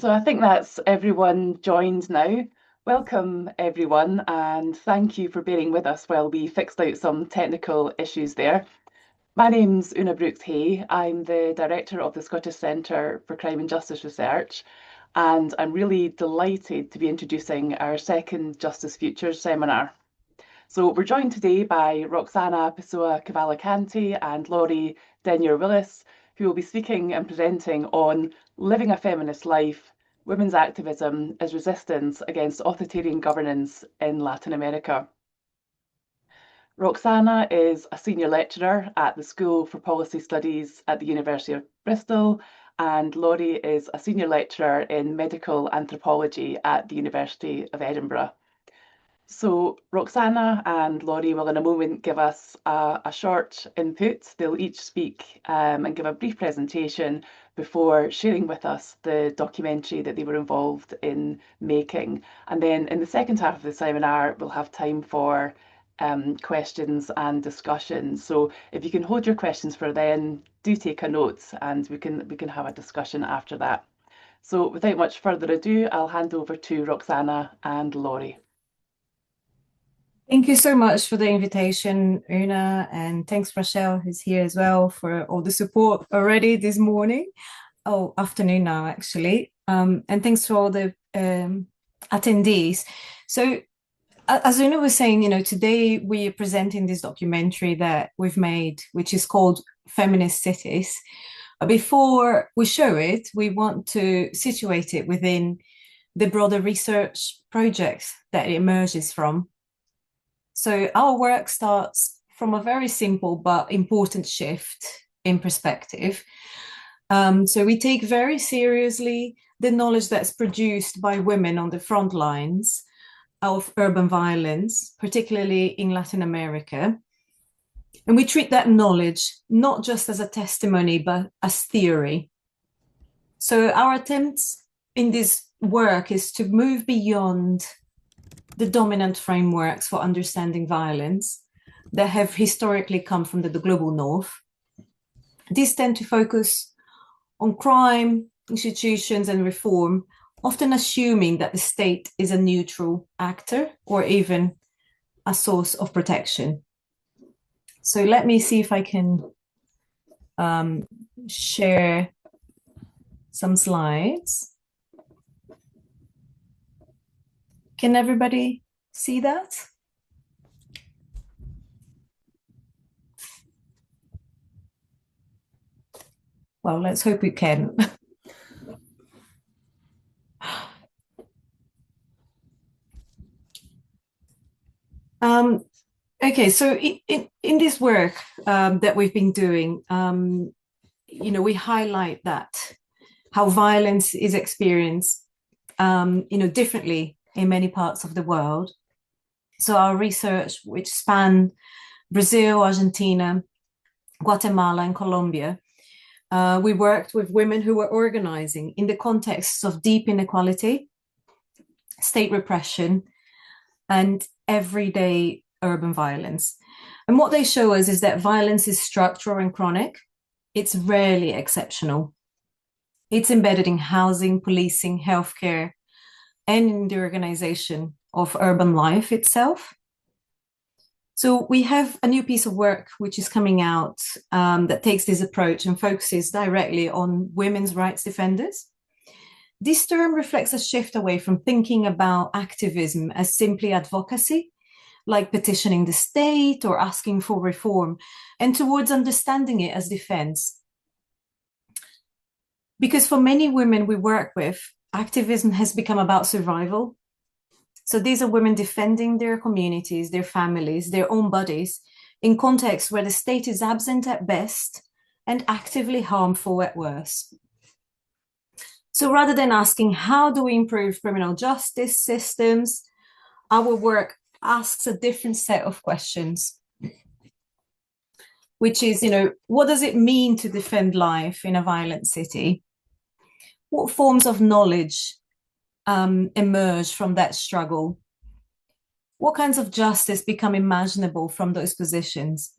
So I think that's everyone joined now. Welcome everyone, and thank you for bearing with us while we fixed out some technical issues there. My name's Oona Brooks-Hay. I'm the Director of the Scottish Centre for Crime and Justice Research, and I'm really delighted to be introducing our second Justice Futures seminar. So we're joined today by Roxana Pessoa Cavalcanti and Laurie Willis, who will be speaking and presenting on living a feminist life, women's activism as resistance against authoritarian governance in Latin America. Roxana is a senior lecturer at the School for Policy Studies at the University of Bristol, and Laurie is a senior lecturer in medical anthropology at the University of Edinburgh. So Roxana and Laurie will in a moment give us a short input. They'll each speak and give a brief presentation before sharing with us the documentary that they were involved in making. And then in the second half of the seminar, we'll have time for questions and discussions. So if you can hold your questions for then, do take a note and we can have a discussion after that. So without much further ado, I'll hand over to Roxana and Laurie. Thank you so much for the invitation, Oona, and thanks Rochelle, who's here as well, for all the support already this morning. Oh, afternoon now, actually. And thanks to all the attendees. So, as Oona was saying, today we are presenting this documentary that we've made, which is called Feminist Cities. Before we show it, we want to situate it within the broader research project that it emerges from. So our work starts from a very simple but important shift in perspective. So we take very seriously the knowledge that's produced by women on the front lines of urban violence, particularly in Latin America. And we treat that knowledge not just as a testimony, but as theory. So our attempts in this work is to move beyond the dominant frameworks for understanding violence that have historically come from the global north. These tend to focus on crime, institutions, and reform, often assuming that the state is a neutral actor or even a source of protection. So let me see if I can share some slides. Can everybody see that? Well, let's hope we can. Okay, so in this work that we've been doing, we highlight that how violence is experienced, differently in many parts of the world. So our research, which span Brazil, Argentina, Guatemala, and Colombia, we worked with women who were organizing in the context of deep inequality, state repression, and everyday urban violence. And what they show us is that violence is structural and chronic. It's rarely exceptional. It's embedded in housing, policing, healthcare, and in the organization of urban life itself. So we have a new piece of work which is coming out that takes this approach and focuses directly on women's rights defenders. This term reflects a shift away from thinking about activism as simply advocacy, like petitioning the state or asking for reform, and towards understanding it as defense. Because for many women we work with, activism has become about survival. So these are women defending their communities, their families, their own bodies in contexts where the state is absent at best and actively harmful at worst. So rather than asking, how do we improve criminal justice systems, our work asks a different set of questions, which is, what does it mean to defend life in a violent city? What forms of knowledge emerge from that struggle? What kinds of justice become imaginable from those positions?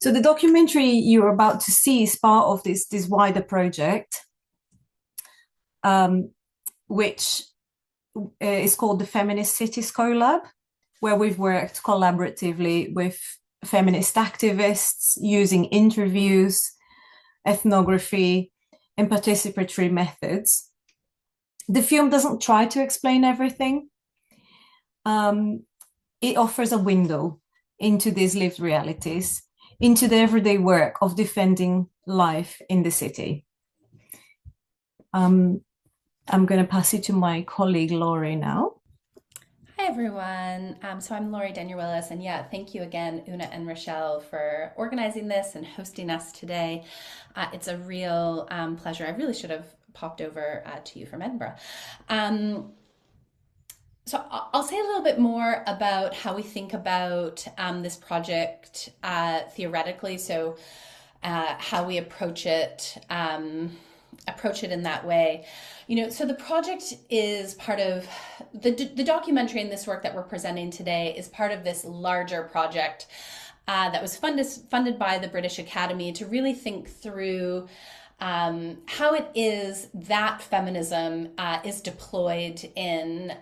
So the documentary you're about to see is part of this wider project. which is called the Feminist Cities Colab, where we've worked collaboratively with feminist activists using interviews, ethnography, and participatory methods. The film doesn't try to explain everything. It offers a window into these lived realities, into the everyday work of defending life in the city. I'm going to pass it to my colleague Laurie now. Hi everyone. So I'm Laurie Willis, and yeah, thank you again, Oona and Rochelle, for organizing this and hosting us today. It's a real pleasure. I really should have popped over to you from Edinburgh. So I'll say a little bit more about how we think about this project theoretically. So how we approach it in that way. So the project is part of the documentary, and this work that we're presenting today is part of this larger project that was funded by the British Academy to really think through how it is that feminism is deployed in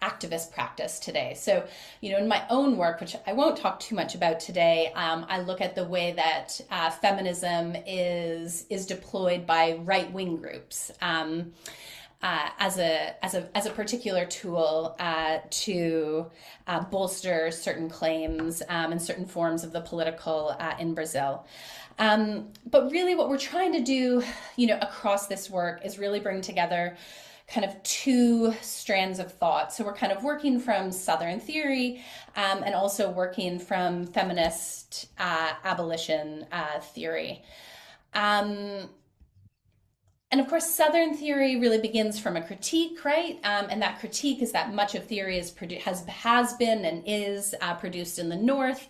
activist practice today. So, in my own work, which I won't talk too much about today, I look at the way that feminism is deployed by right-wing groups as a particular tool to bolster certain claims and certain forms of the political in Brazil. But really what we're trying to do, across this work is really bring together kind of two strands of thought. So we're kind of working from Southern theory and also working from feminist abolition theory. And of course, Southern theory really begins from a critique, right? And that critique is that much of theory has been and is produced in the North,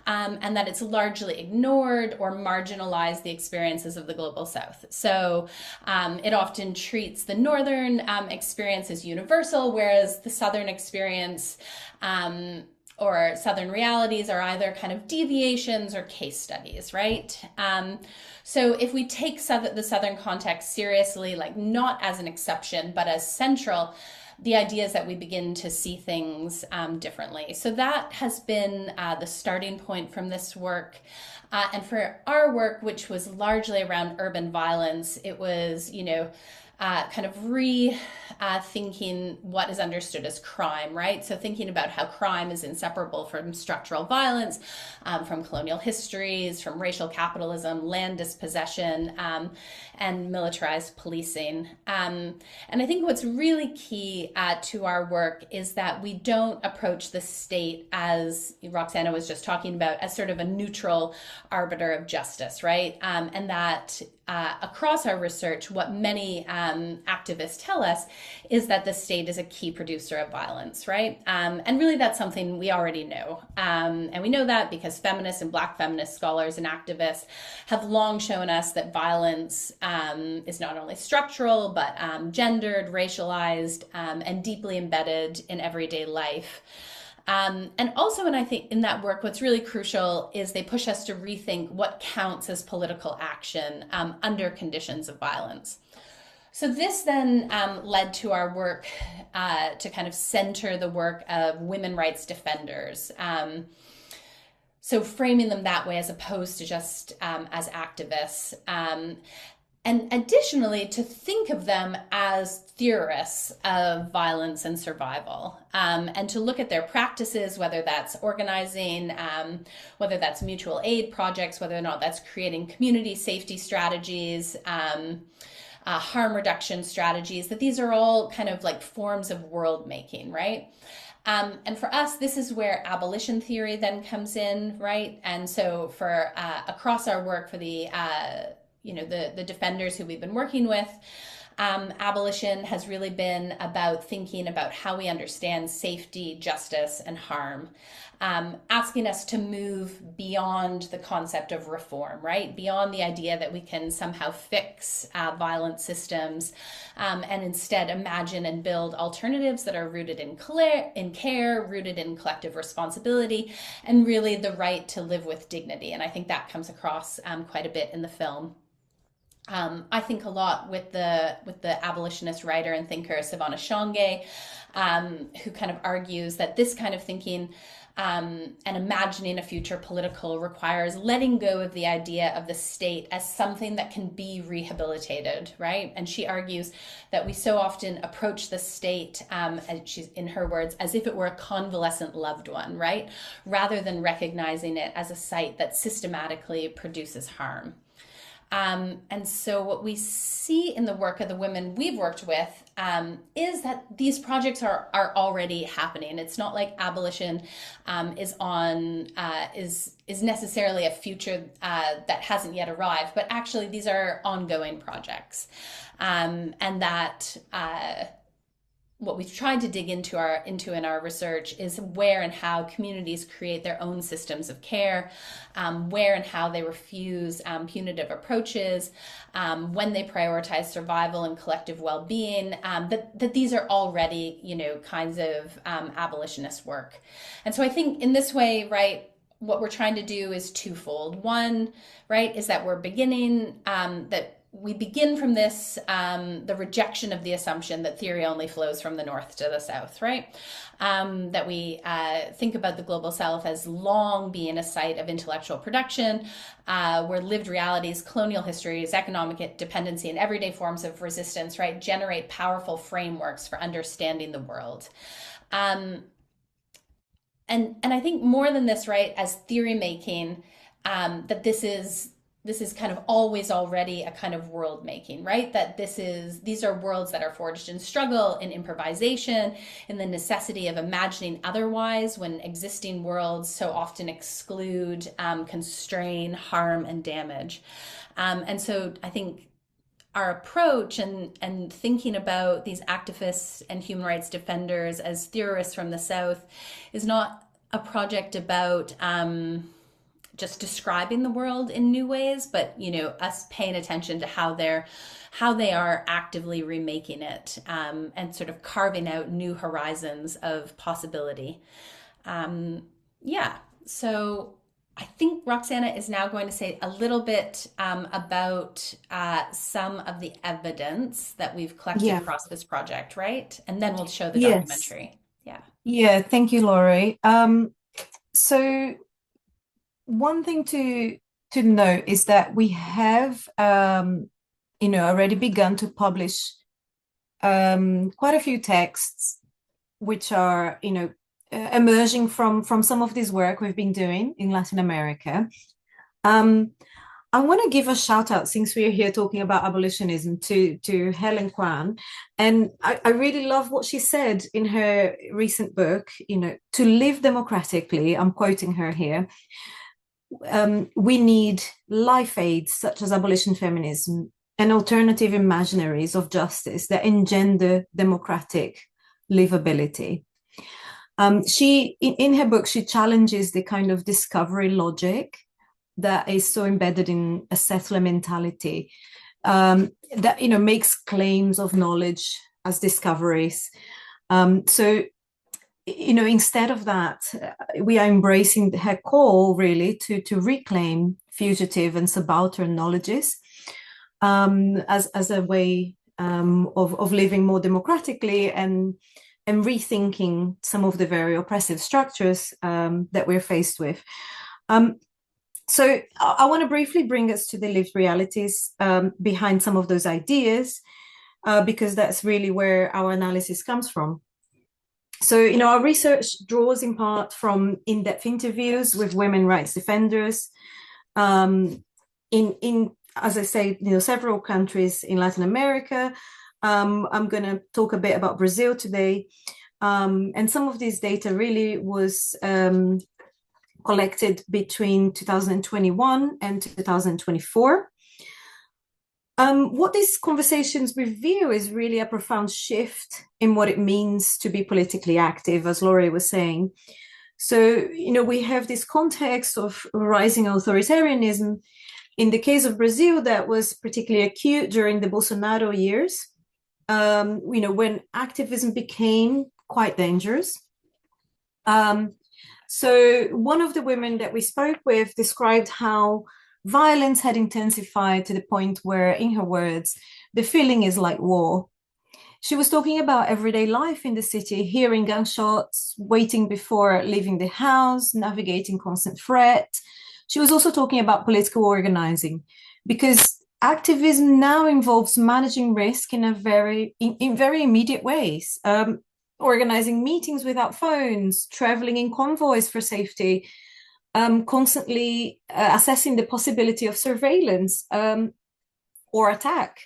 and that it's largely ignored or marginalized the experiences of the global South. So it often treats the Northern experience as universal, whereas the Southern experience or Southern realities are either kind of deviations or case studies, right? So if we take the Southern context seriously, like not as an exception, but as central, the idea is that we begin to see things differently. So that has been the starting point from this work. And for our work, which was largely around urban violence, it was, kind of rethinking what is understood as crime, right? So thinking about how crime is inseparable from structural violence, from colonial histories, from racial capitalism, land dispossession, and militarized policing. And I think what's really key to our work is that we don't approach the state, as Roxana was just talking about, as sort of a neutral arbiter of justice, right? And that across our research, what many activists tell us is that the state is a key producer of violence, right? And really that's something we already know. And we know that because feminists and Black feminist scholars and activists have long shown us that violence is not only structural, but gendered, racialized, and deeply embedded in everyday life. And also, and I think in that work, what's really crucial is they push us to rethink what counts as political action under conditions of violence. So this then led to our work to kind of center the work of women rights defenders. So framing them that way as opposed to just as activists. And additionally, to think of them as theorists of violence and survival, and to look at their practices, whether that's organizing, whether that's mutual aid projects, whether or not that's creating community safety strategies, harm reduction strategies, that these are all kind of like forms of world making, right? And for us, this is where abolition theory then comes in, right? And so for across our work for the defenders who we've been working with, abolition has really been about thinking about how we understand safety, justice, and harm, asking us to move beyond the concept of reform, right? Beyond the idea that we can somehow fix violent systems, and instead imagine and build alternatives that are rooted in care, rooted in collective responsibility, and really the right to live with dignity. And I think that comes across quite a bit in the film. I think a lot with the abolitionist writer and thinker Savannah Shonge, who kind of argues that this kind of thinking and imagining a future political requires letting go of the idea of the state as something that can be rehabilitated, right? And she argues that we so often approach the state, as she's in her words, as if it were a convalescent loved one, right? Rather than recognizing it as a site that systematically produces harm. And so what we see in the work of the women we've worked with is that these projects are already happening. It's not like abolition is necessarily a future that hasn't yet arrived, but actually these are ongoing projects, and that what we've tried to dig into in our research is where and how communities create their own systems of care, where and how they refuse punitive approaches, when they prioritize survival and collective well-being, that these are already, kinds of abolitionist work. And so I think in this way, right, what we're trying to do is twofold. One, right, is that we're beginning, that we begin from this, the rejection of the assumption that theory only flows from the north to the south, right? That we think about the global south as long being a site of intellectual production, where lived realities, colonial histories, economic dependency, and everyday forms of resistance, right, generate powerful frameworks for understanding the world. And I think more than this, right, as theory making, that this is kind of always already a kind of world making, right? That these are worlds that are forged in struggle, in improvisation, in the necessity of imagining otherwise when existing worlds so often exclude, constrain, harm, and damage. And so I think our approach and thinking about these activists and human rights defenders as theorists from the South is not a project about just describing the world in new ways, but us paying attention to how they are actively remaking it, and sort of carving out new horizons of possibility. So I think Roxana is now going to say a little bit about some of the evidence that we've collected across this project, right? And then we'll show the documentary. Yeah, thank you, Laurie. So one thing to note is that we have already begun to publish quite a few texts which are emerging from some of this work we've been doing in Latin America. I want to give a shout out, since we're here talking about abolitionism, to Helen Kwan. And I really love what she said in her recent book, to live democratically, I'm quoting her here, we need life aids such as abolition feminism and alternative imaginaries of justice that engender democratic livability. She, in her book, she challenges the kind of discovery logic that is so embedded in a settler mentality, that makes claims of knowledge as discoveries. So instead of that, we are embracing her call really to reclaim fugitive and subaltern knowledges as a way of living more democratically and rethinking some of the very oppressive structures that we're faced with. So I want to briefly bring us to the lived realities behind some of those ideas, because that's really where our analysis comes from. So, our research draws in part from in-depth interviews with women rights defenders in as I say, several countries in Latin America. I'm going to talk a bit about Brazil today. And some of this data really was collected between 2021 and 2024. What these conversations reveal is really a profound shift in what it means to be politically active, as Laurie was saying. So, we have this context of rising authoritarianism. In the case of Brazil, that was particularly acute during the Bolsonaro years, when activism became quite dangerous. So one of the women that we spoke with described how Violence had intensified to the point where, in her words, the feeling is like war. She was talking about everyday life in the city, hearing gunshots, waiting before leaving the house, navigating constant threat. She was also talking about political organizing, because activism now involves managing risk in very immediate ways, organizing meetings without phones, traveling in convoys for safety, constantly assessing the possibility of surveillance or attack.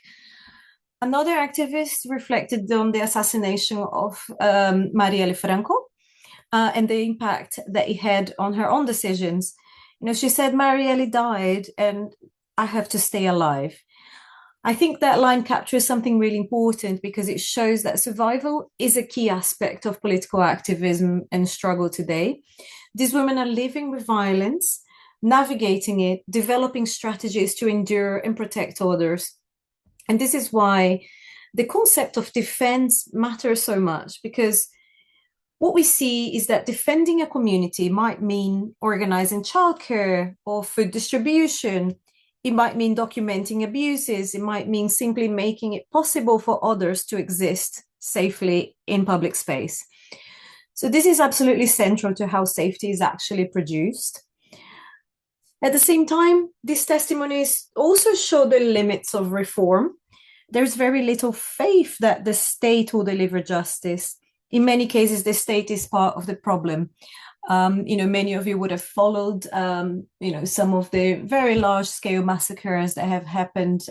Another activist reflected on the assassination of Marielle Franco and the impact that it had on her own decisions. She said, Marielle died and I have to stay alive. I think that line captures something really important, because it shows that survival is a key aspect of political activism and struggle today. These women are living with violence, navigating it, developing strategies to endure and protect others. And this is why the concept of defense matters so much, because what we see is that defending a community might mean organizing childcare or food distribution. It might mean documenting abuses. It might mean simply making it possible for others to exist safely in public space. So this is absolutely central to how safety is actually produced. At the same time, these testimonies also show the limits of reform. There's very little faith that the state will deliver justice. In many cases, the state is part of the problem. Many of you would have followed, some of the very large-scale massacres that have happened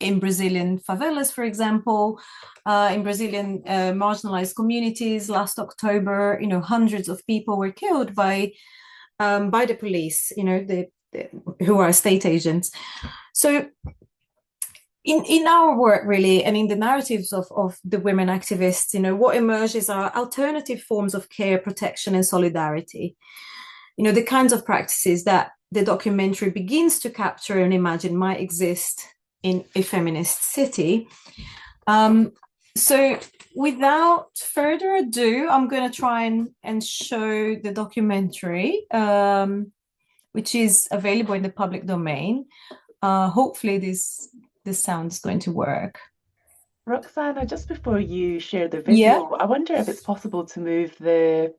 in Brazilian favelas, for example, in Brazilian marginalized communities. Last October, hundreds of people were killed by the police, who are state agents. So in our work, really, and in the narratives of the women activists, what emerges are alternative forms of care, protection, and solidarity. The kinds of practices that the documentary begins to capture and imagine might exist in a feminist city. So without further ado, I'm going to try and show the documentary, which is available in the public domain. Hopefully this sound is going to work. Roxana, just before you share the video, I wonder if it's possible to move the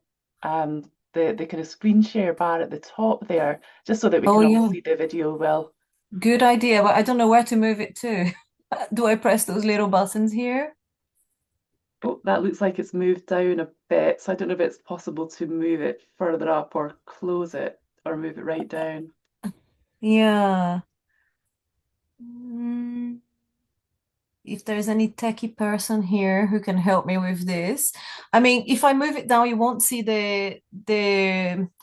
kind of screen share bar at the top there, just so that we can all see the video well. Good idea, but I don't know where to move it to. Do I press those little buttons here? Oh, that looks like it's moved down a bit, so I don't know if it's possible to move it further up or close it or move it right down. Yeah. If there's any techie person here who can help me with this. I mean, if I move it down, you won't see the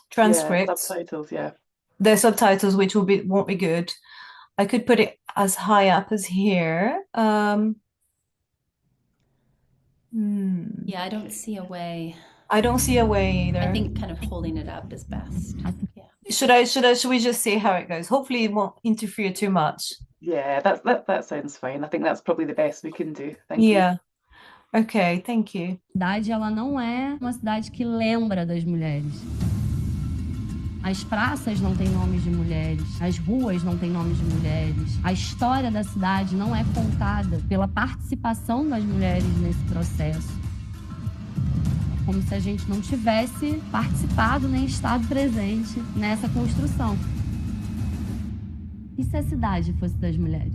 transcript. Yeah, subtitles, yeah. The subtitles, which won't be good. I could put it as high up as here. Yeah, I don't see a way. I don't see a way either. I think kind of holding it up is best. Yeah. Should we just see how it goes? Hopefully it won't interfere too much. Yeah, that sounds fine. I think that's probably the best we can do. Thank you. Yeah. Okay, thank you. A cidade, ela não é uma cidade que lembra das mulheres. As praças não têm nomes de mulheres, as ruas não têm nomes de mulheres. A história da cidade não é contada pela participação das mulheres nesse processo. É como se a gente não tivesse participado nem estado presente nessa construção. E se a cidade fosse das mulheres?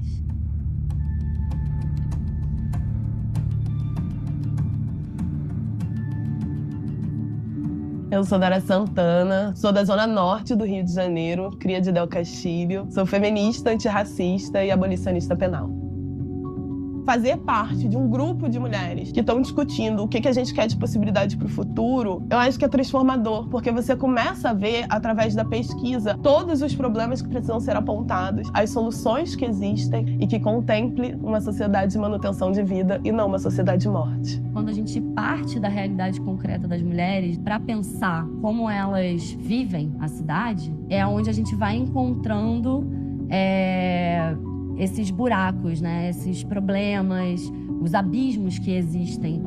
Eu sou Dara Santana, sou da zona norte do Rio de Janeiro, cria de Del Castilho, sou feminista, antirracista e abolicionista penal. Fazer parte de um grupo de mulheres que estão discutindo o que a gente quer de possibilidade para o futuro, eu acho que é transformador, porque você começa a ver, através da pesquisa, todos os problemas que precisam ser apontados, as soluções que existem e que contemple uma sociedade de manutenção de vida e não uma sociedade de morte. Quando a gente parte da realidade concreta das mulheres para pensar como elas vivem a cidade, é onde a gente vai encontrando esses buracos, né? Esses problemas, os abismos que existem.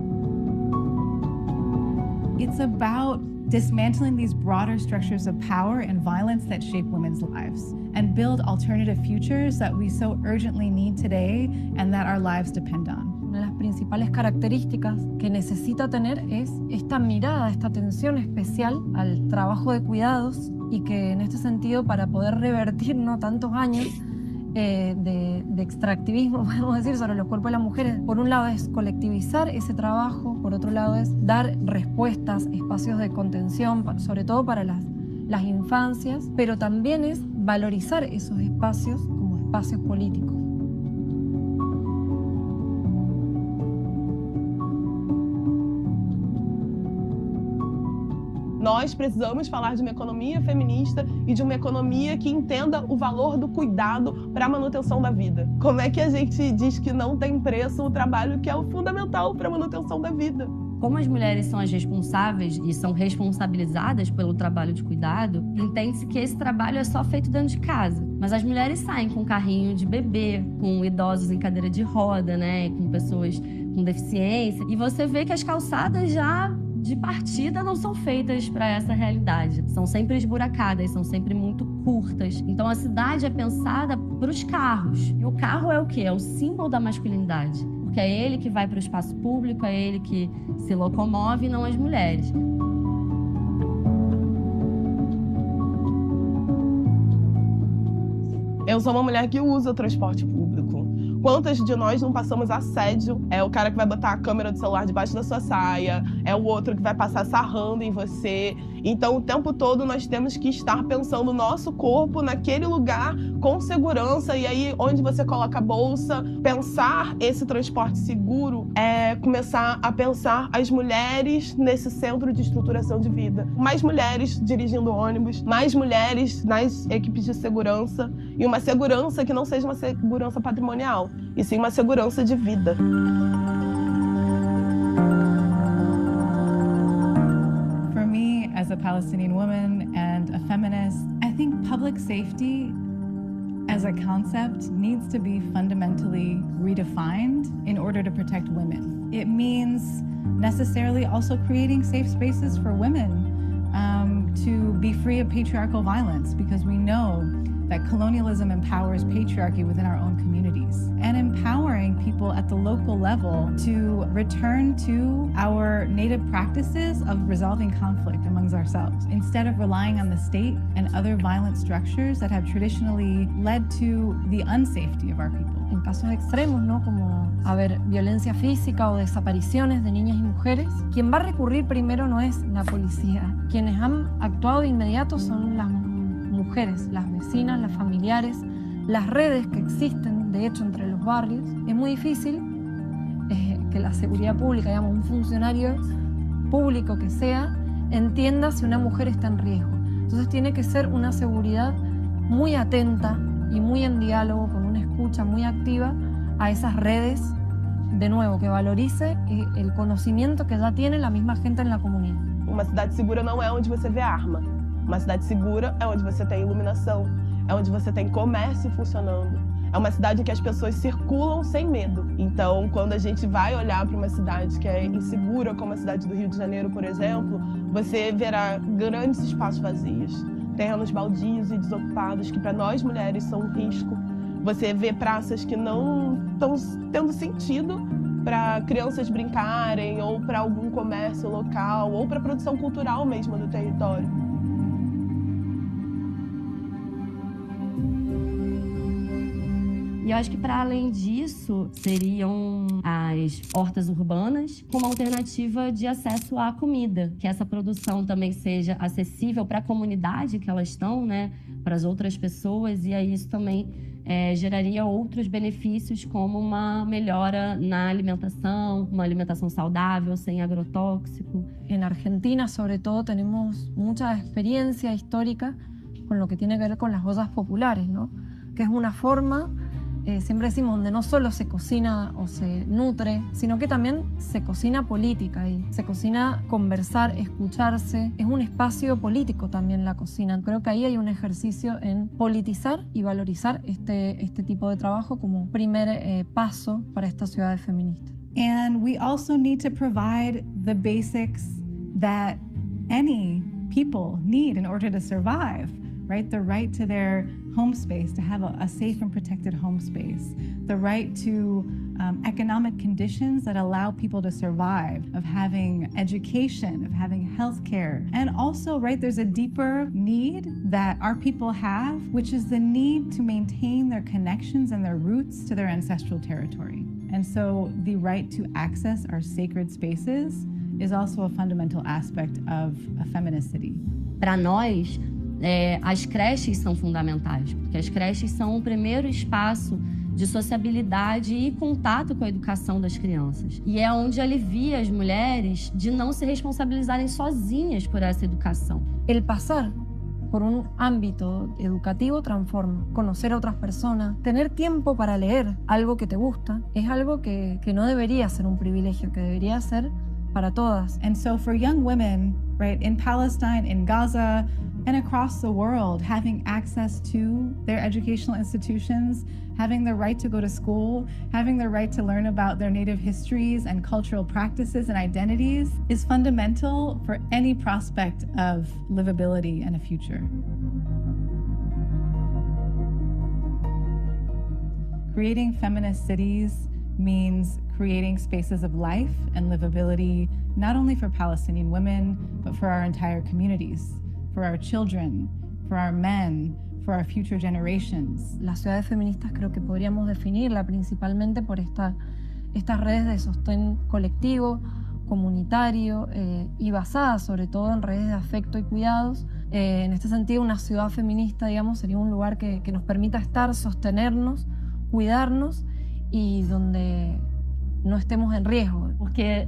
It's about dismantling these broader structures of power and violence that shape women's lives, and build alternative futures that we so urgently need today and that our lives depend on. Una de las principales características que necesita tener es esta mirada, esta atención especial al trabajo de cuidados, y que en este sentido, para poder revertir no tantos años de extractivismo, podemos decir, sobre los cuerpos de las mujeres, por un lado es colectivizar ese trabajo, por otro lado es dar respuestas, espacios de contención, sobre todo para las infancias, pero también es valorizar esos espacios como espacios políticos. Nós precisamos falar de uma economia feminista e de uma economia que entenda o valor do cuidado para a manutenção da vida. Como é que a gente diz que não tem preço o trabalho que é o fundamental para a manutenção da vida? Como as mulheres são as responsáveis e são responsabilizadas pelo trabalho de cuidado, entende-se que esse trabalho é só feito dentro de casa. Mas as mulheres saem com carrinho de bebê, com idosos em cadeira de roda, né, com pessoas com deficiência. E você vê que as calçadas já de partida não são feitas para essa realidade. São sempre esburacadas, são sempre muito curtas. Então a cidade é pensada para os carros. E o carro é o quê? É o símbolo da masculinidade. Porque é ele que vai para o espaço público, é ele que se locomove, e não as mulheres. Eu sou uma mulher que usa o transporte público. Quantas de nós não passamos assédio? É o cara que vai botar a câmera do celular debaixo da sua saia, é o outro que vai passar sarrando em você. Então, o tempo todo nós temos que estar pensando o nosso corpo naquele lugar com segurança. E aí, onde você coloca a bolsa, pensar esse transporte seguro é começar a pensar as mulheres nesse centro de estruturação de vida. Mais mulheres dirigindo ônibus, mais mulheres nas equipes de segurança, e uma segurança que não seja uma segurança patrimonial, e sim uma segurança de vida. For me, as a Palestinian woman and a feminist, I think public safety as a concept needs to be fundamentally redefined in order to protect women. It means necessarily also creating safe spaces for women to be free of patriarchal violence, because we know that colonialism empowers patriarchy within our own communities, and empowering people at the local level to return to our native practices of resolving conflict amongst ourselves, instead of relying on the state and other violent structures that have traditionally led to the unsafety of our people. En casos extremos, ¿no? Como violencia física o desapariciones de niñas y mujeres, quien va a recurrir primero no es la policía. Quienes han actuado de inmediato son las mujeres, las vecinas, las familiares, las redes que existen, de hecho, entre los barrios. Es muy difícil que la seguridad pública, digamos, un funcionario público que sea, entienda si una mujer está en riesgo. Entonces tiene que ser una seguridad muy atenta y muy en diálogo, con una escucha muy activa a esas redes, de nuevo, que valorice el conocimiento que ya tiene la misma gente en la comunidad. Uma cidade segura não é onde você vê arma. Uma cidade segura é onde você tem iluminação, é onde você tem comércio funcionando. É uma cidade em que as pessoas circulam sem medo. Então, quando a gente vai olhar para uma cidade que é insegura, como a cidade do Rio de Janeiro, por exemplo, você verá grandes espaços vazios, terrenos baldios e desocupados que para nós mulheres são um risco. Você vê praças que não estão tendo sentido para crianças brincarem, ou para algum comércio local, ou para a produção cultural mesmo do território. E eu acho que, para além disso, seriam as hortas urbanas como alternativa de acesso à comida, que essa produção também seja acessível para a comunidade que elas estão, né, para as outras pessoas, e aí isso também geraria outros benefícios, como uma melhora na alimentação, uma alimentação saudável, sem agrotóxico. En Argentina, sobre todo, tenemos mucha experiencia histórica con lo que tiene que ver con las ollas populares, ¿no? Que es una forma, siempre decimos, donde no solo se cocina o se nutre, sino que también se cocina política y se cocina conversar, escucharse. Es un espacio político también la cocina. Creo que ahí hay un ejercicio en politizar y valorizar este tipo de trabajo como primer paso para estas ciudades feministas. And we also need to provide the basics that any people need in order to survive, right? The right to their home space, to have a safe and protected home space, the right to economic conditions that allow people to survive, of having education, of having healthcare. And also, right, there's a deeper need that our people have, which is the need to maintain their connections and their roots to their ancestral territory. And so the right to access our sacred spaces is also a fundamental aspect of a feminist city. Para nós, as creches são fundamentais, porque as creches são o primeiro espaço de sociabilidade e contato com a educação das crianças. E é onde alivia as mulheres de não se responsabilizarem sozinhas por essa educação. El pasar por un ámbito educativo transforma. Conocer a otras personas, tener tiempo para leer algo que te gusta, es algo que no debería ser un privilegio, que debería ser para todas. And so for young women, right, in Palestine, in Gaza, and across the world, having access to their educational institutions, having the right to go to school, having the right to learn about their native histories and cultural practices and identities is fundamental for any prospect of livability and a future. Creating feminist cities means creating spaces of life and livability, not only for Palestinian women, but for our entire communities, for our children, for our men, for our future generations. Las ciudades feministas creo que podríamos definirla principalmente por estas redes de sostén colectivo, comunitario y basadas sobre todo en redes de afecto y cuidados. En este sentido, una ciudad feminista, digamos, sería un lugar que nos permita estar, sostenernos, cuidarnos y donde não estemos em risco. Porque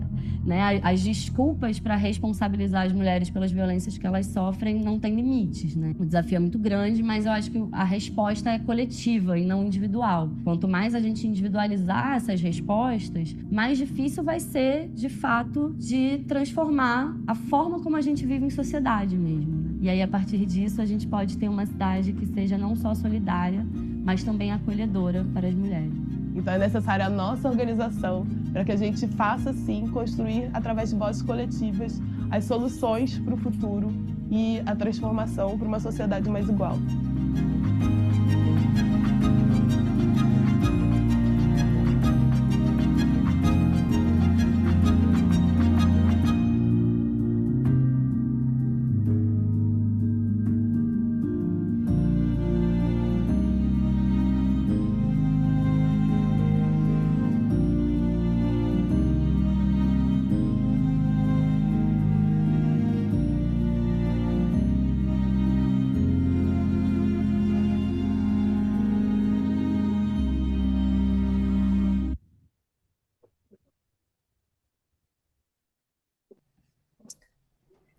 as desculpas para responsabilizar as mulheres pelas violências que elas sofrem não têm limites, né? O desafio é muito grande, mas eu acho que a resposta é coletiva e não individual. Quanto mais a gente individualizar essas respostas, mais difícil vai ser, de fato, de transformar a forma como a gente vive em sociedade mesmo, né? E aí, a partir disso, a gente pode ter uma cidade que seja não só solidária, mas também acolhedora para as mulheres. Então é necessária a nossa organização para que a gente faça, sim, construir, através de vozes coletivas, as soluções para o futuro e a transformação para uma sociedade mais igual.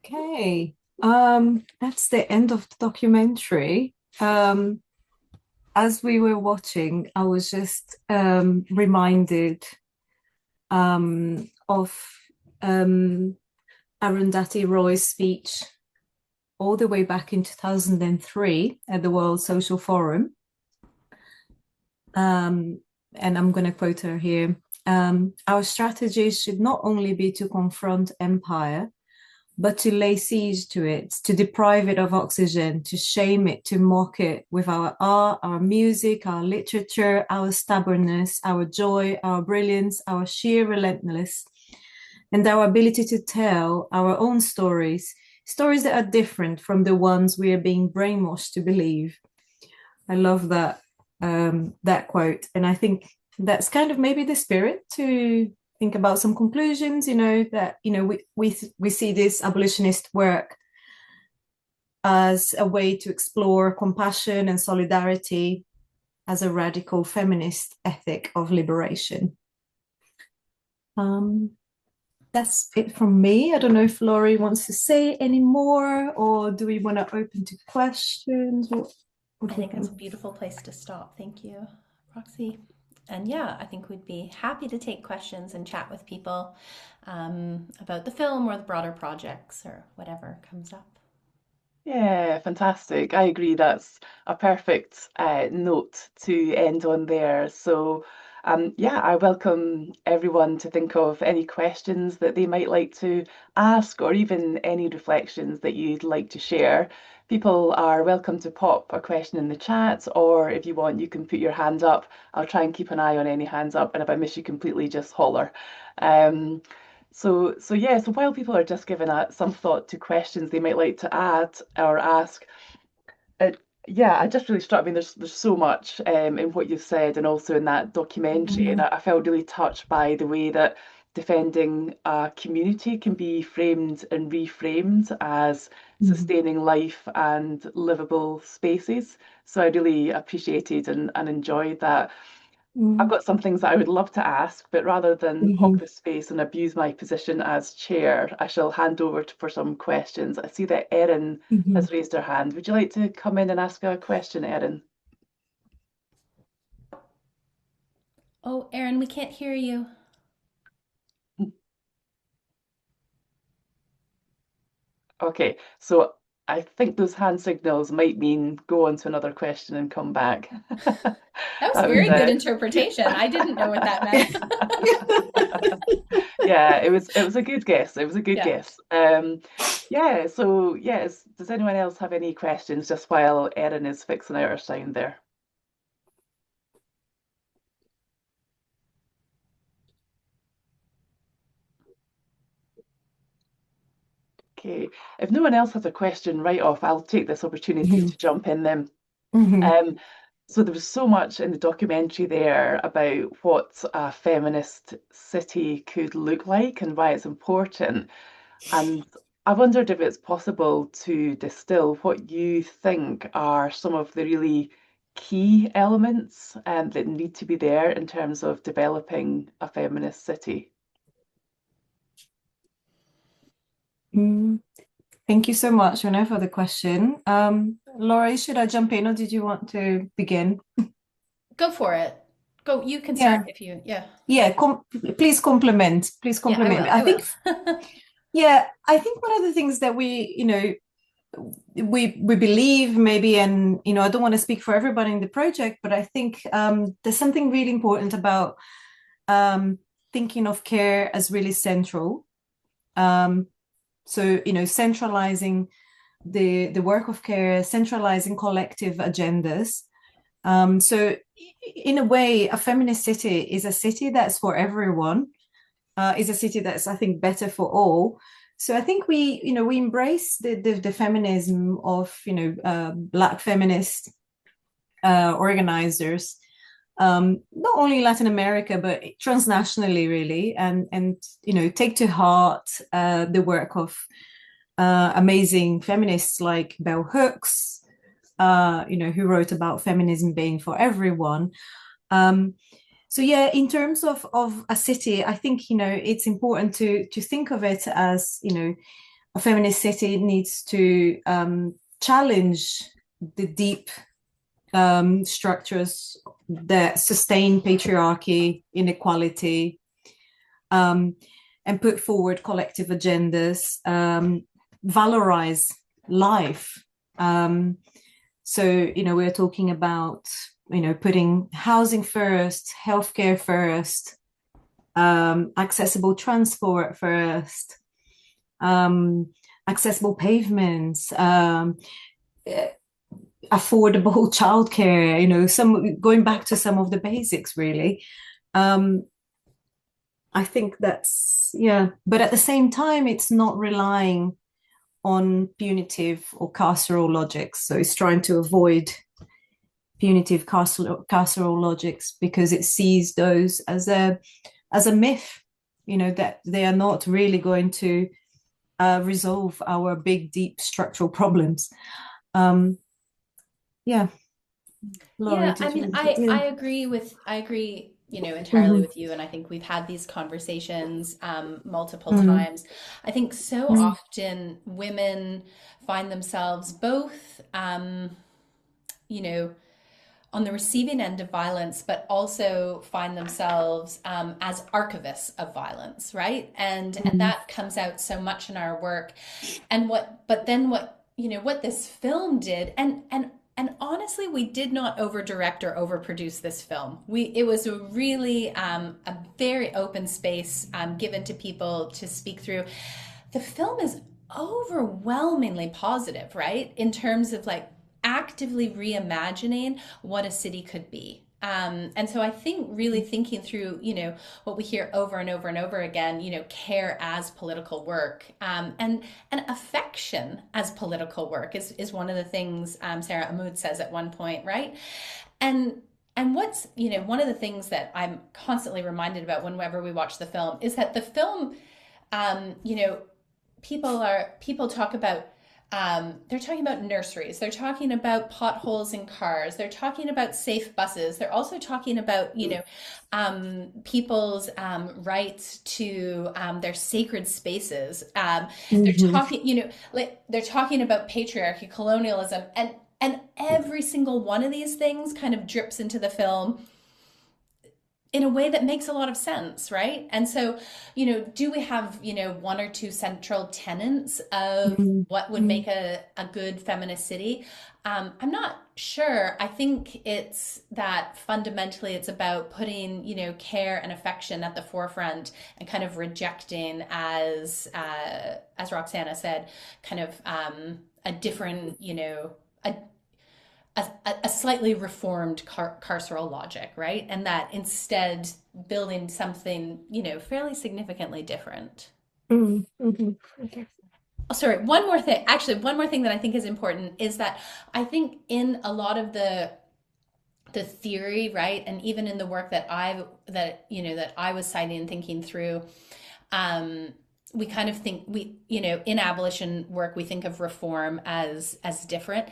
Okay, that's the end of the documentary. As we were watching, I was just reminded of Arundhati Roy's speech all the way back in 2003 at the World Social Forum. And I'm going to quote her here. Our strategy should not only be to confront empire, but to lay siege to it, to deprive it of oxygen, to shame it, to mock it with our art, our music, our literature, our stubbornness, our joy, our brilliance, our sheer relentlessness, and our ability to tell our own stories, stories that are different from the ones we are being brainwashed to believe. I love that that quote, and I think that's kind of maybe the spirit to think about some conclusions, that, we see this abolitionist work as a way to explore compassion and solidarity as a radical feminist ethic of liberation. That's it from me. I don't know if Laurie wants to say any more, or do we want to open to questions? I think that's a beautiful place to stop. Thank you, Roxy. And yeah, I think we'd be happy to take questions and chat with people about the film or the broader projects or whatever comes up. Yeah, fantastic. I agree. That's a perfect note to end on there. So Yeah, I welcome everyone to think of any questions that they might like to ask, or even any reflections that you'd like to share. People are welcome to pop a question in the chat, or if you want, you can put your hand up. I'll try and keep an eye on any hands up, and if I miss you completely, just holler. So while people are just giving some thought to questions they might like to add or ask, I just really struck me. There's so much in what you said, and also in that documentary, and I felt really touched by the way that defending a community can be framed and reframed as sustaining life and livable spaces. So I really appreciated and enjoyed that. I've got some things that I would love to ask, but rather than hog the space and abuse my position as chair, I shall hand over for some questions. I see that Erin has raised her hand. Would you like to come in and ask a question, Erin? Oh, Erin, we can't hear you. Okay, so I think those hand signals might mean go on to another question and come back. That was very good interpretation. I didn't know what that meant. Yeah, it was a good guess. It was a good guess. So yes, does anyone else have any questions just while Erin is fixing out her sound there? Okay, if no one else has a question right off, I'll take this opportunity to jump in then. So there was so much in the documentary there about what a feminist city could look like and why it's important. And I wondered if it's possible to distill what you think are some of the really key elements that need to be there in terms of developing a feminist city. Thank you so much, Oona, for the question. Laurie, should I jump in, or did you want to begin? Go for it. Go, you can start if you, please compliment. Please compliment. I think, I think one of the things that we believe maybe, and I don't want to speak for everybody in the project, but I think there's something really important about thinking of care as really central. So, centralizing the work of care, centralizing collective agendas. So in a way, a feminist city is a city that's for everyone, is a city that's, I think, better for all. So I think we embrace the feminism of, Black feminist organizers, not only in Latin America, but transnationally, really, and take to heart the work of amazing feminists like Bell Hooks, who wrote about feminism being for everyone. So in terms of a city, I think, it's important to think of it as, a feminist city needs to challenge the deep structures that sustain patriarchy, inequality, and put forward collective agendas, valorize life. So, we're talking about, putting housing first, healthcare first, accessible transport first, accessible pavements, affordable childcare, going back to some of the basics, really. I think that's, but at the same time, it's not relying on punitive or carceral logics. So it's trying to avoid punitive carceral logics because it sees those as a myth, that they are not really going to resolve our big, deep structural problems. Laurie, I agree entirely with you, and I think we've had these conversations multiple times. I think so often women find themselves both on the receiving end of violence, but also find themselves as archivists of violence, right? And that comes out so much in our work. And what this film did, and And honestly, we did not over-direct or overproduce this film. It was a really a very open space given to people to speak through. The film is overwhelmingly positive, right? In terms of like actively reimagining what a city could be. And so I think really thinking through, what we hear over and over and over again, care as political work, and affection as political work is one of the things Sarah Ahmoud says at one point, right? And what's, one of the things that I'm constantly reminded about whenever we watch the film is that the film, people talk about, they're talking about nurseries, they're talking about potholes in cars, they're talking about safe buses, they're also talking about, people's rights to their sacred spaces. They're talking, they're talking about patriarchy, colonialism, and every single one of these things kind of drips into the film in a way that makes a lot of sense, right? And so, do we have, one or two central tenets of what would make a good feminist city? I'm not sure. I think it's that fundamentally it's about putting, care and affection at the forefront and kind of rejecting, as Roxana said, kind of a different, a slightly reformed carceral logic, right? And that instead building something, fairly significantly different. Okay. Oh, sorry, one more thing that I think is important is that I think in a lot of the theory, right, and even in the work that I was citing and thinking through, we kind of think in abolition work we think of reform as different.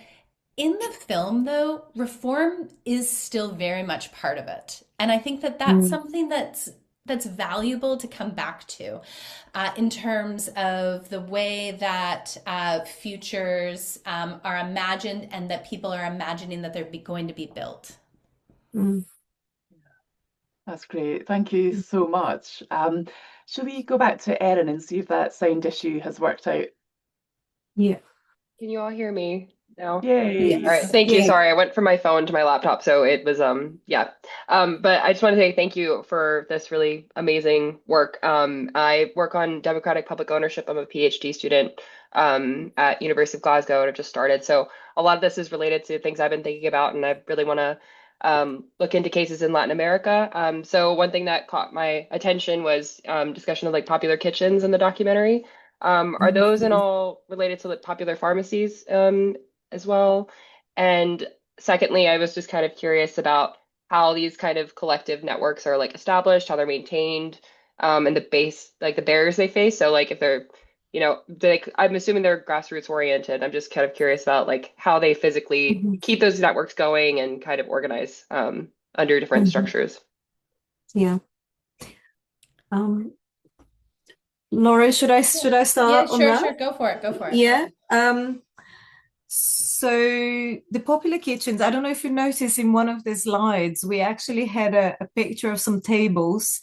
In the film, though, reform is still very much part of it. And I think that that's something that's valuable to come back to in terms of the way that futures are imagined and that people are imagining that they're going to be built. That's great. Thank you so much. Should we go back to Erin and see if that sound issue has worked out? Yeah. Can you all hear me now? Yay. All right, thank you. Sorry, I went from my phone to my laptop, so it was but I just want to say thank you for this really amazing work. I work on democratic public ownership. I'm a PhD student at University of Glasgow, and I've just started. So a lot of this is related to things I've been thinking about, and I really want to look into cases in Latin America. So one thing that caught my attention was discussion of like popular kitchens in the documentary. Are those in all related to like popular pharmacies as well? And secondly, I was just kind of curious about how these kind of collective networks are like established, how they're maintained, and the barriers they face. So like if they're, I'm assuming they're grassroots oriented. I'm just kind of curious about like how they physically keep those networks going and kind of organize under different structures. Yeah. Laurie, should I start on that? Sure. Go for it. Yeah. So the popular kitchens, I don't know if you noticed in one of the slides, we actually had a picture of some tables,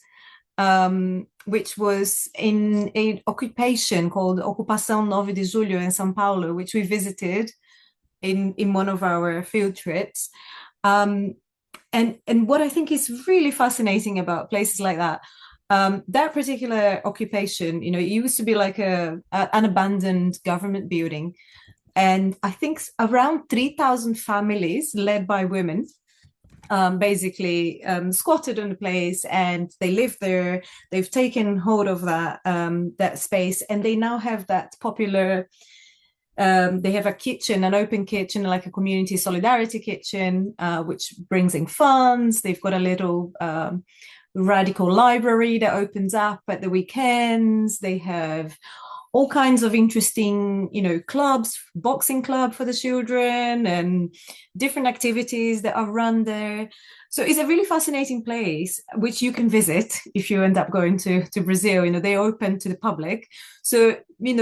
which was in an occupation called Ocupação 9 de Julho in São Paulo, which we visited in one of our field trips. And what I think is really fascinating about places like that, that particular occupation, it used to be like an abandoned government building. And I think around 3,000 families led by women basically squatted on the place, and they live there. They've taken hold of that space, and they now have that popular, they have a kitchen, an open kitchen, like a community solidarity kitchen, which brings in funds. They've got a little radical library that opens up at the weekends. They have all kinds of interesting, clubs, boxing club for the children, and different activities that are run there. So it's a really fascinating place, which you can visit if you end up going to Brazil. They're open to the public. So,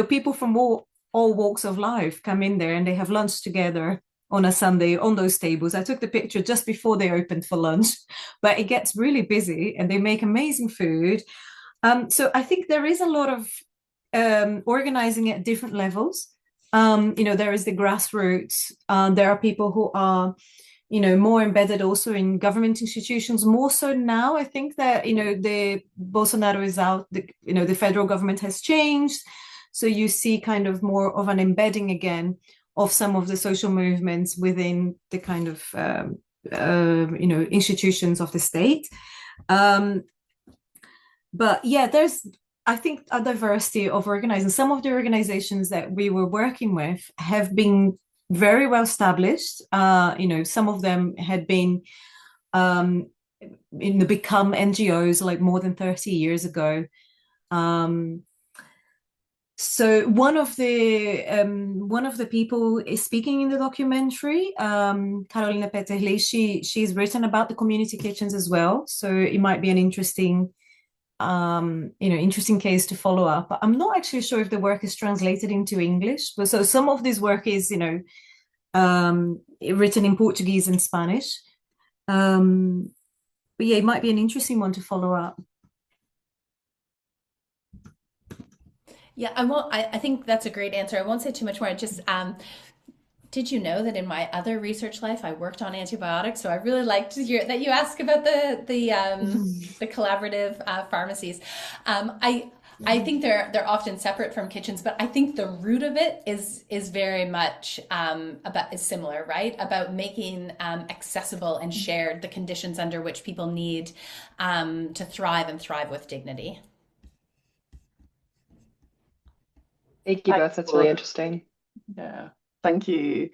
people from all walks of life come in there, and they have lunch together on a Sunday on those tables. I took the picture just before they opened for lunch, but it gets really busy and they make amazing food. So I think there is a lot of organizing at different levels. There is the grassroots. There are people who are, more embedded also in government institutions, more so now. I think that, the Bolsonaro is out, the federal government has changed. So you see kind of more of an embedding again of some of the social movements within the kind of, institutions of the state. But yeah, there's, I think, a diversity of organizing. Some of the organizations that we were working with have been very well established. Some of them had been, become NGOs like more than 30 years ago. So one of the people is speaking in the documentary, Carolina Peterle. She's written about the community kitchens as well. So it might be an interesting case to follow up. But I'm not actually sure if the work is translated into English. But so some of this work is, written in Portuguese and Spanish. But yeah, it might be an interesting one to follow up. Yeah, I think that's a great answer. I won't say too much more. Just, did you know that in my other research life, I worked on antibiotics? So I really liked to hear that you asked about the collaborative pharmacies. I think they're often separate from kitchens, but I think the root of it is very much is similar, right? About making accessible and shared the conditions under which people need to thrive and thrive with dignity. Thank you both. That's really interesting. Yeah, thank you.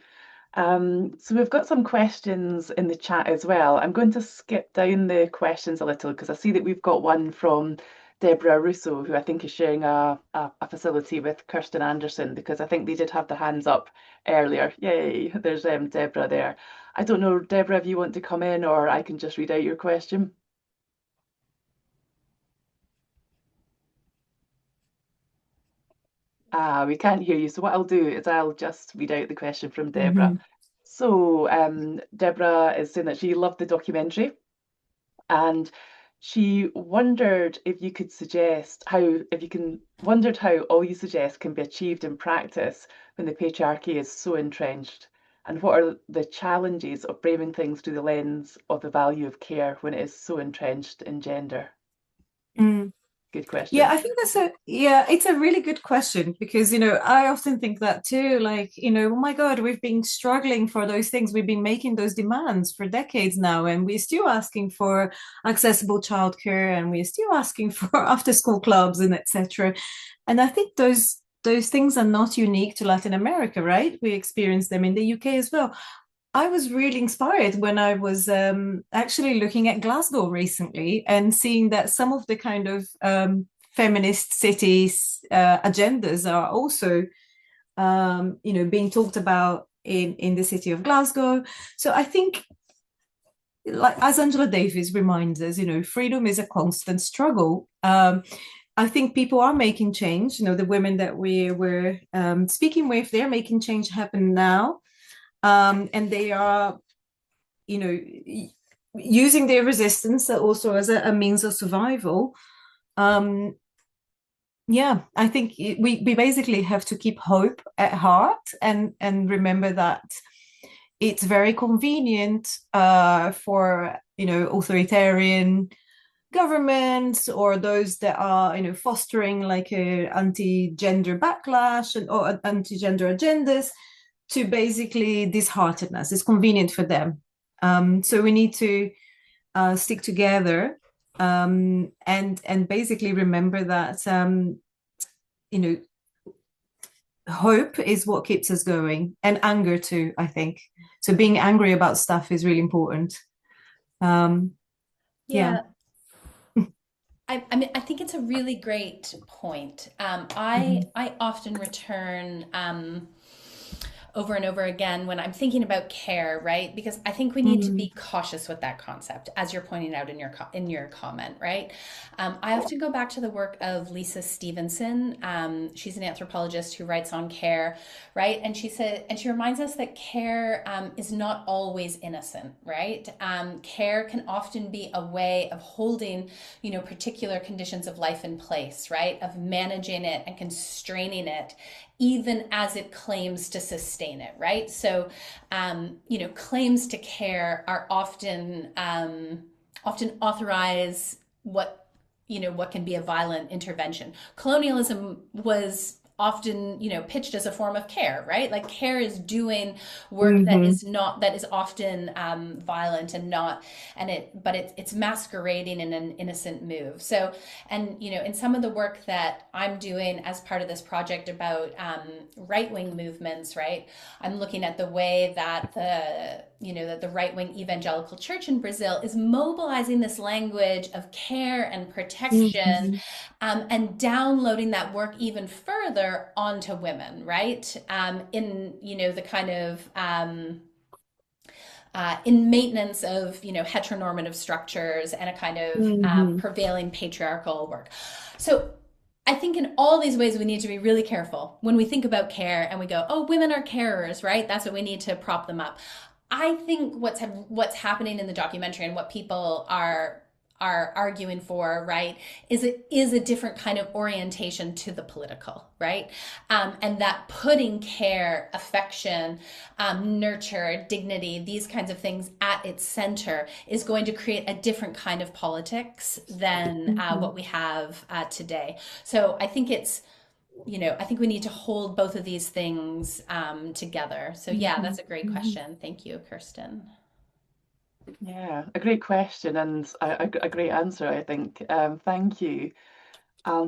So we've got some questions in the chat as well. I'm going to skip down the questions a little because I see that we've got one from Deborah Russo, who I think is sharing a facility with Kirsten Anderson, because I think they did have their hands up earlier. Yay, there's Deborah there. I don't know, Deborah, if you want to come in, or I can just read out your question. We can't hear you. So what I'll do is I'll just read out the question from Deborah. Mm-hmm. So Deborah is saying that she loved the documentary, and she wondered if you could suggest how all you suggest can be achieved in practice when the patriarchy is so entrenched, and what are the challenges of framing things through the lens of the value of care when it is so entrenched in gender. Good question. Yeah, I think it's a really good question, because, I often think that too, like, oh my God, we've been struggling for those things. We've been making those demands for decades now, and we're still asking for accessible childcare, and we're still asking for after school clubs and etc. And I think those things are not unique to Latin America, right? We experience them in the UK as well. I was really inspired when I was actually looking at Glasgow recently and seeing that some of the kind of feminist cities agendas are also, being talked about in the city of Glasgow. So I think, like as Angela Davis reminds us, freedom is a constant struggle. I think people are making change. The women that we were speaking with, they're making change happen now. And they are, using their resistance also as a means of survival. Yeah, I think we basically have to keep hope at heart and remember that it's very convenient for, authoritarian governments or those that are, fostering like a anti-gender backlash or anti-gender agendas to basically dishearten us. It's convenient for them. So we need to stick together and basically remember that, hope is what keeps us going, and anger too, I think. So being angry about stuff is really important. Yeah. I mean, I think it's a really great point. I often return over and over again when I'm thinking about care, right? Because I think we need to be cautious with that concept, as you're pointing out in your comment, right? I often go back to the work of Lisa Stevenson. She's an anthropologist who writes on care, right? And she reminds us that care is not always innocent, right? Care can often be a way of holding, particular conditions of life in place, right? Of managing it and constraining it, even as it claims to sustain it, right? So, claims to care are often authorize what can be a violent intervention. Colonialism was often pitched as a form of care, right? Like care is doing work that is often violent but it's masquerading in an innocent move. So, and in some of the work that I'm doing as part of this project about right-wing movements, right, I'm looking at the way that the right-wing evangelical church in Brazil is mobilizing this language of care and protection, and downloading that work even further onto women, right? In the kind of in maintenance of heteronormative structures and a kind of prevailing patriarchal work. So I think in all these ways we need to be really careful when we think about care and we go, oh, women are carers, right? That's what we need to prop them up. I think what's happening in the documentary and what people are arguing for, right, is a different kind of orientation to the political, right? And that putting care, affection, nurture, dignity, these kinds of things at its center is going to create a different kind of politics than what we have today. So I think I think we need to hold both of these things together. So yeah, that's a great question. Thank you, Kirsten. Yeah, a great question and a great answer, I think. Thank you.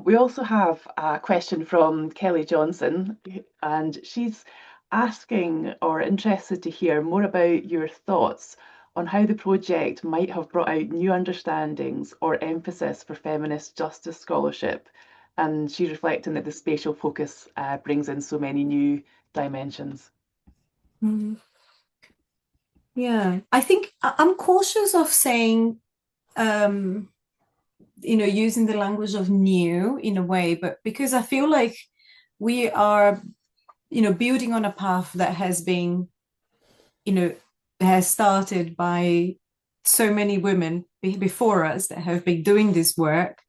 We also have a question from Kelly Johnson, and she's asking or interested to hear more about your thoughts on how the project might have brought out new understandings or emphasis for feminist justice scholarship. And she's reflecting that the spatial focus brings in so many new dimensions. Yeah, I think I'm cautious of saying, using the language of new in a way, but because I feel like we are, building on a path that has been, has started by so many women before us that have been doing this work.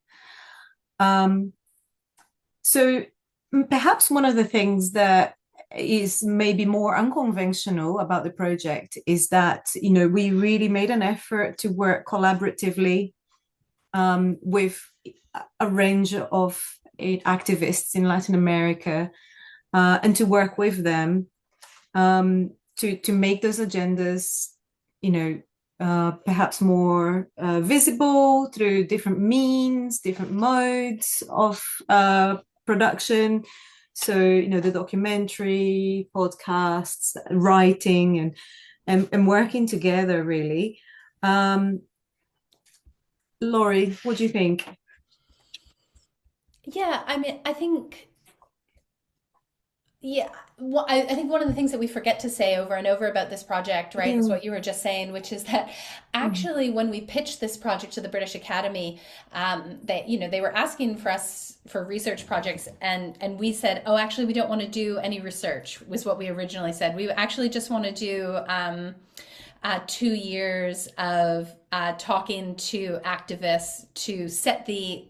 So perhaps one of the things that is maybe more unconventional about the project is that, we really made an effort to work collaboratively with a range of activists in Latin America and to work with them to make those agendas, perhaps more visible through different means, different modes of production. So, the documentary, podcasts, writing, and working together, really. Laurie, what do you think? Yeah, I mean, I think, I think one of the things that we forget to say over and over about this project, right, is what you were just saying, which is that actually when we pitched this project to the British Academy, they were asking for us for research projects, and we said, oh, actually, we don't want to do any research, was what we originally said. We actually just want to do 2 years of talking to activists to set the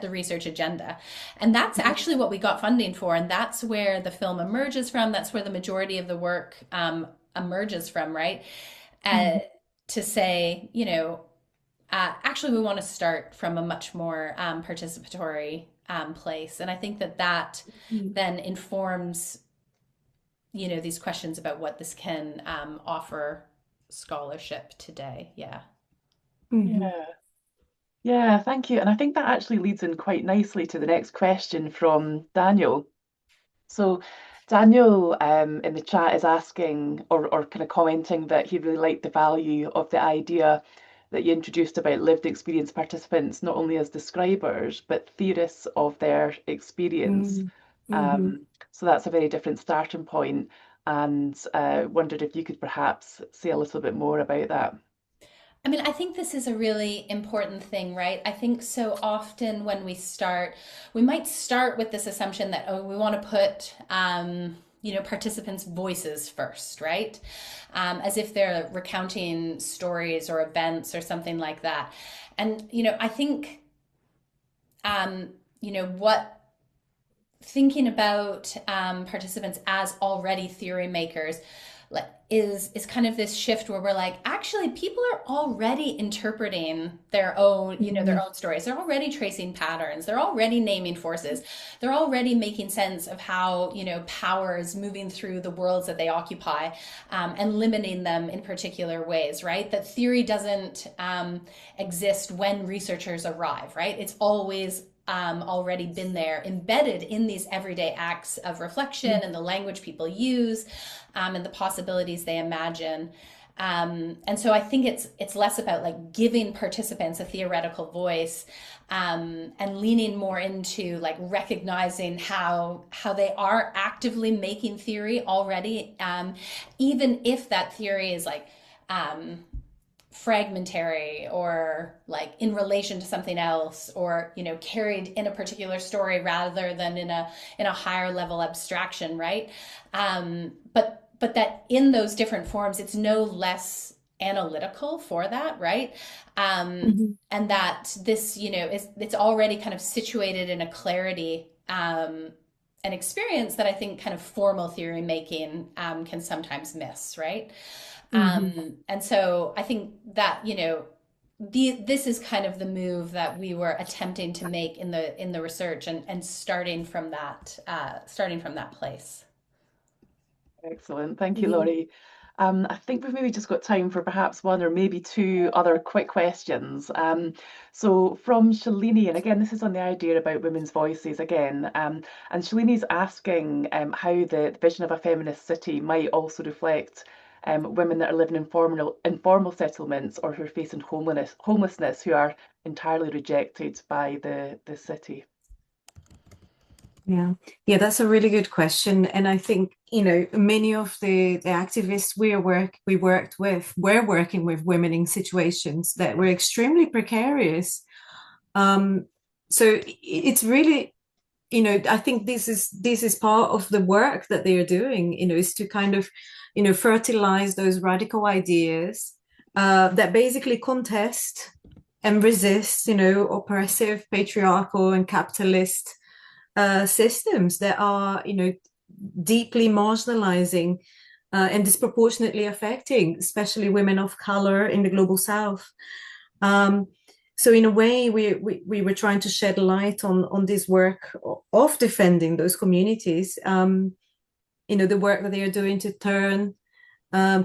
research agenda, and that's actually what we got funding for, and that's where the film emerges from. That's where the majority of the work emerges from, right? To say, actually, we want to start from a much more participatory place, and I think that then informs, these questions about what this can offer scholarship today. Yeah, thank you. And I think that actually leads in quite nicely to the next question from Daniel. So Daniel in the chat is asking or kind of commenting that he really liked the value of the idea that you introduced about lived experience participants, not only as describers, but theorists of their experience. So that's a very different starting point, and wondered if you could perhaps say a little bit more about that. I mean, I think this is a really important thing, right? I think so often when we might start with this assumption that, oh, we want to put, participants' voices first, right? As if they're recounting stories or events or something like that. And, I think, what thinking about participants as already theory makers is kind of this shift where we're like, actually, people are already interpreting their own, their own stories. They're already tracing patterns. They're already naming forces. They're already making sense of how, power is moving through the worlds that they occupy, and limiting them in particular ways, right? That theory doesn't exist when researchers arrive, right? It's always already been there, embedded in these everyday acts of reflection and the language people use, and the possibilities they imagine. And so I think it's less about like giving participants a theoretical voice, and leaning more into like recognizing how they are actively making theory already, even if that theory is like fragmentary or like in relation to something else, or carried in a particular story rather than in a higher level abstraction, right? But that in those different forms, it's no less analytical for that, right? And that this it's already kind of situated in a clarity, an experience that I think kind of formal theory making can sometimes miss, right? And so I think that, this is kind of the move that we were attempting to make in the research, and starting from that place. Excellent. Thank you, Laurie. I think we've maybe just got time for perhaps one or maybe two other quick questions. So from Shalini, and again, this is on the idea about women's voices again, and Shalini's asking how the vision of a feminist city might also reflect women that are living in informal settlements, or who are facing homelessness, who are entirely rejected by the city. Yeah, that's a really good question. And I think, many of the activists we worked with were working with women in situations that were extremely precarious. So it's really, I think this is part of the work that they are doing, is to kind of, fertilize those radical ideas that basically contest and resist, oppressive, patriarchal and capitalist systems that are, deeply marginalizing and disproportionately affecting, especially women of color in the global South. So in a way, we were trying to shed light on this work of defending those communities, the work that they are doing to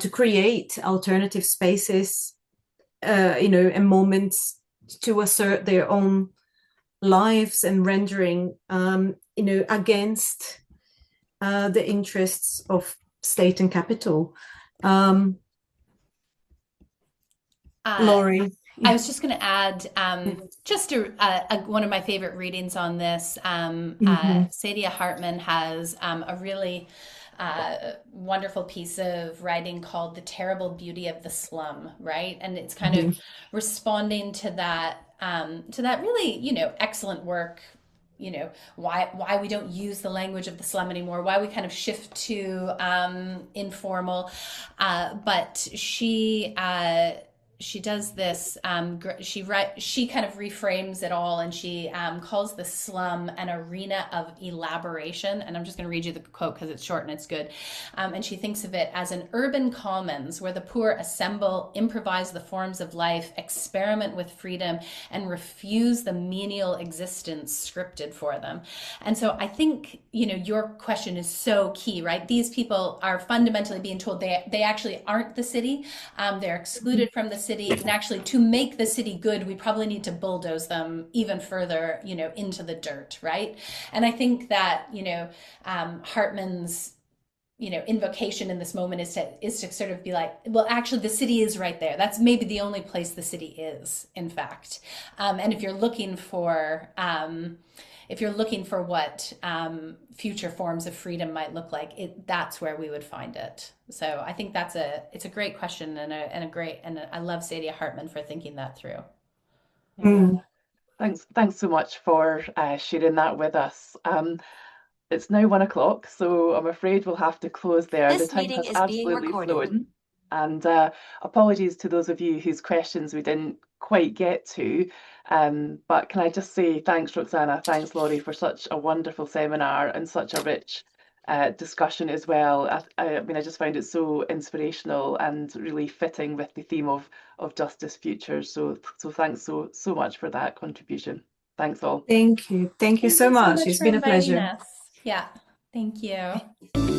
create alternative spaces, and moments to assert their own lives, and rendering, against the interests of state and capital. Laurie. I was just going to add just one of my favorite readings on this. Saidiya Hartman has a really wonderful piece of writing called "The Terrible Beauty of the Slum," right? And it's kind of responding to that really, excellent work. Why we don't use the language of the slum anymore, why we kind of shift to informal, but she does this, she kind of reframes it all, and she calls the slum an arena of elaboration. And I'm just going to read you the quote because it's short and it's good. And she thinks of it as an urban commons where the poor assemble, improvise the forms of life, experiment with freedom, and refuse the menial existence scripted for them. And so I think, your question is so key, right? These people are fundamentally being told they actually aren't the city. They're excluded from the city. And actually, to make the city good, we probably need to bulldoze them even further, into the dirt, right? And I think that, Hartman's, invocation in this moment is to sort of be like, well, actually, the city is right there. That's maybe the only place the city is, in fact. And if you're looking for what future forms of freedom might look like, that's where we would find it. So I think it's a great question, and I love Saidiya Hartman for thinking that through. Thanks so much for sharing that with us. It's now 1 o'clock, so I'm afraid we'll have to close there. This the time meeting has is absolutely being recorded. flown. And apologies to those of you whose questions we didn't quite get to. But can I just say thanks, Roxana, thanks, Laurie, for such a wonderful seminar and such a rich discussion as well. I mean, I just found it so inspirational and really fitting with the theme of Justice Futures. So thanks so much for that contribution. Thanks all. Thank you so much. It's been a pleasure. Yeah, thank you.